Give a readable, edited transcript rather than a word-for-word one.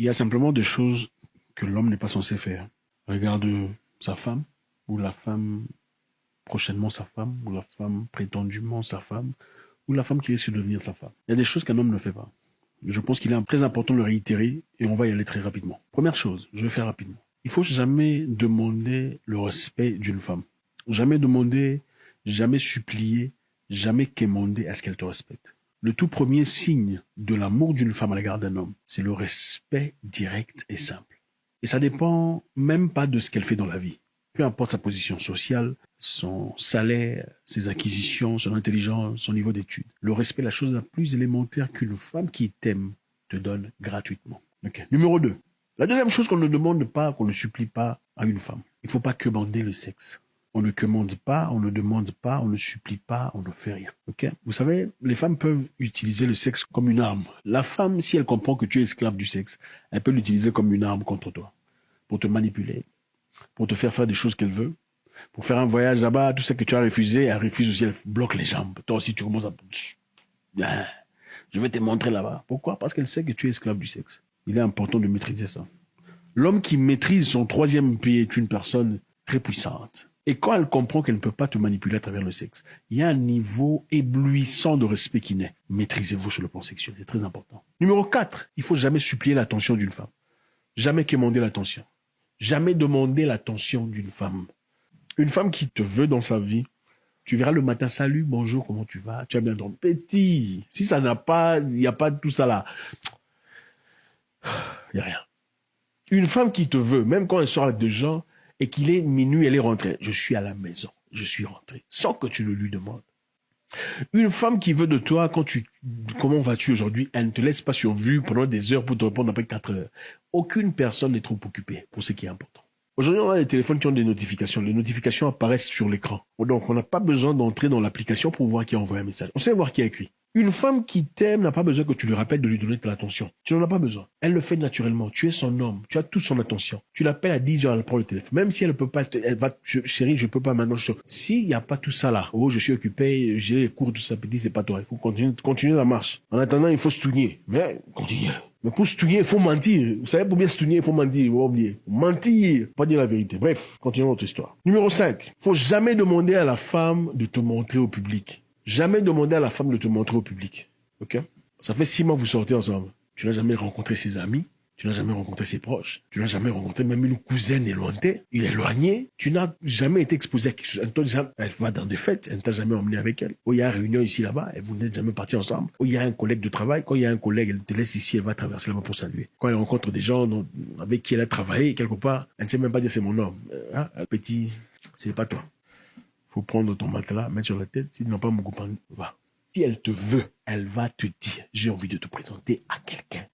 Il y a simplement des choses que l'homme n'est pas censé faire. Regarde sa femme, ou la femme prochainement sa femme, ou la femme prétendument sa femme, ou la femme qui risque de devenir sa femme. Il y a des choses qu'un homme ne fait pas. Je pense qu'il est très important de le réitérer et on va y aller très rapidement. Première chose, je vais faire rapidement. Il faut jamais demander le respect d'une femme. Jamais demander, jamais supplier, jamais quémander à ce qu'elle te respecte. Le tout premier signe de l'amour d'une femme à l'égard d'un homme, c'est le respect direct et simple. Et ça dépend même pas de ce qu'elle fait dans la vie. Peu importe sa position sociale, son salaire, ses acquisitions, son intelligence, son niveau d'études. Le respect est la chose la plus élémentaire qu'une femme qui t'aime te donne gratuitement. Okay. Numéro 2. La deuxième chose qu'on ne demande pas, qu'on ne supplie pas à une femme. Il ne faut pas quémander le sexe. On ne commande pas, on ne demande pas, on ne supplie pas, on ne fait rien. Okay? Vous savez, les femmes peuvent utiliser le sexe comme une arme. La femme, si elle comprend que tu es esclave du sexe, elle peut l'utiliser comme une arme contre toi. Pour te manipuler, pour te faire des choses qu'elle veut. Pour faire un voyage là-bas, tout ce que tu as refusé, elle refuse aussi, elle bloque les jambes. Toi aussi, tu commences à... Je vais te montrer là-bas. Pourquoi? Parce qu'elle sait que tu es esclave du sexe. Il est important de maîtriser ça. L'homme qui maîtrise son troisième pied est une personne très puissante. Et quand elle comprend qu'elle ne peut pas te manipuler à travers le sexe, il y a un niveau éblouissant de respect qui naît. Maîtrisez-vous sur le plan sexuel, c'est très important. Numéro 4, il faut jamais supplier l'attention d'une femme. Jamais quémander l'attention. Jamais demander l'attention d'une femme. Une femme qui te veut dans sa vie, tu verras le matin, salut, bonjour, comment tu vas? Tu as bien dormi? Petit, si ça n'a pas, il n'y a pas tout ça là, il n'y a rien. Une femme qui te veut, même quand elle sort avec des gens, et qu'il est minuit, elle est rentrée. Je suis à la maison, je suis rentré, sans que tu le lui demandes. Une femme qui veut de toi, comment vas-tu aujourd'hui? Elle ne te laisse pas sur vue pendant des heures pour te répondre après 4 heures. Aucune personne n'est trop occupée pour ce qui est important. Aujourd'hui, on a des téléphones qui ont des notifications. Les notifications apparaissent sur l'écran. Donc, on n'a pas besoin d'entrer dans l'application pour voir qui a envoyé un message. On sait voir qui a écrit. Une femme qui t'aime n'a pas besoin que tu lui rappelles de lui donner de l'attention. Tu n'en as pas besoin. Elle le fait naturellement. Tu es son homme. Tu as toute son attention. Tu l'appelles à 10 heures, elle prend le téléphone. Même si elle ne peut pas, elle va, chérie, je peux pas maintenant. S'il n'y a pas tout ça là, oh, je suis occupé, j'ai les cours, tout ça, petit, c'est pas toi. Il faut continuer la marche. En attendant, il faut se tourner. Mais, continue. Mais pour se tourner, il faut mentir. Vous savez, pour bien se tourner, il faut mentir. Vous oublier. Mentir. Pas dire la vérité. Bref, continuons notre histoire. Numéro 5. Faut jamais demander à la femme de te montrer au public. Jamais demander à la femme de te montrer au public. Ok? Ça fait 6 mois que vous sortez ensemble. Tu n'as jamais rencontré ses amis. Tu n'as jamais rencontré ses proches. Tu n'as jamais rencontré même une cousine éloignée. Tu n'as jamais été exposé à quelque chose. Elle va dans des fêtes. Elle ne t'a jamais emmené avec elle. Oh, il y a une réunion ici, là-bas. Et vous n'êtes jamais partis ensemble. Oh, il y a un collègue de travail. Quand il y a un collègue, elle te laisse ici. Elle va traverser là-bas pour saluer. Quand elle rencontre des gens avec qui elle a travaillé, quelque part, elle ne sait même pas dire c'est mon homme. Petit, c'est pas toi. Faut prendre ton matelas, mettre sur la tête. S'ils n'ont pas mon copain, va. Si elle te veut, elle va te dire, j'ai envie de te présenter à quelqu'un.